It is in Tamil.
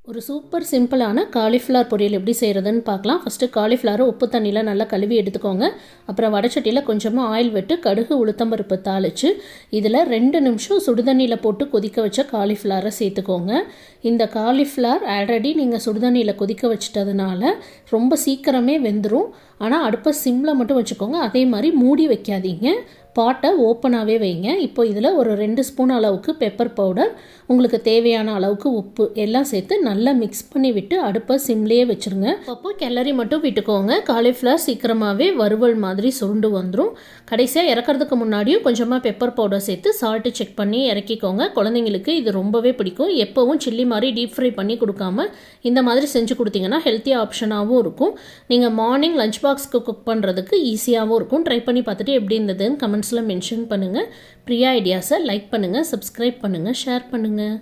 ஒரு சூப்பர் சிம்பிளான காலிஃப்ளவர் பொரியல் எப்படி செய்கிறதுன்னு பார்க்கலாம். ஃபஸ்ட்டு காலிஃப்ளவரை உப்பு தண்ணியில் நல்லா கழுவி எடுத்துக்கோங்க. அப்புறம் வடச்சட்டியில் கொஞ்சமாக ஆயில் விட்டு கடுகு உளுத்தம்பருப்பு தாளித்து இதில் 2 நிமிஷம் சுடுதண்ணியில் போட்டு கொதிக்க வச்ச காலிஃப்ளவரை சேர்த்துக்கோங்க. இந்த காலிஃப்ளவர் ஆல்ரெடி நீங்கள் சுடுதண்ணியில் கொதிக்க வச்சிட்டதுனால ரொம்ப சீக்கிரமே வெந்துடும். ஆனால் அடுப்பை சிம்மில் மட்டும் வச்சுக்கோங்க. அதே மாதிரி மூடி வைக்காதீங்க, பாட்டை ஓப்பனாகவே வைங்க. இப்போ இதில் ஒரு 2 ஸ்பூன் அளவுக்கு பெப்பர் பவுடர், உங்களுக்கு தேவையான அளவுக்கு உப்பு எல்லாம் சேர்த்து நல்லா மிக்ஸ் பண்ணி விட்டு அடுப்பை சிம்லேயே வச்சுருங்க. அப்போ கிளறி மட்டும் விட்டுக்கோங்க. காலிஃப்ளவர் சீக்கிரமாகவே வறுவல் மாதிரி சுருண்டு வந்துடும். கடைசியாக இறக்கிறதுக்கு முன்னாடியும் கொஞ்சமாக பெப்பர் பவுடர் சேர்த்து சால்ட்டு செக் பண்ணி இறக்கிக்கோங்க. குழந்தைங்களுக்கு இது ரொம்பவே பிடிக்கும். எப்போவும் சில்லி மாதிரி டீப் ஃப்ரை பண்ணி கொடுக்காம இந்த மாதிரி செஞ்சு கொடுத்தீங்கன்னா ஹெல்த்தி ஆப்ஷனாகவும் இருக்கும். நீங்கள் மார்னிங் லஞ்ச் பாக்ஸ்க்கு குக் பண்ணுறதுக்கு ஈஸியாகவும் இருக்கும். ட்ரை பண்ணி பார்த்துட்டு எப்படி இருந்ததுன்னு கமெண்ட்ஸில் மென்ஷன் பண்ணுங்கள். பிரியா ஐடியாஸை லைக் பண்ணுங்கள், சப்ஸ்கிரைப் பண்ணுங்கள், ஷேர் பண்ணுங்கள்.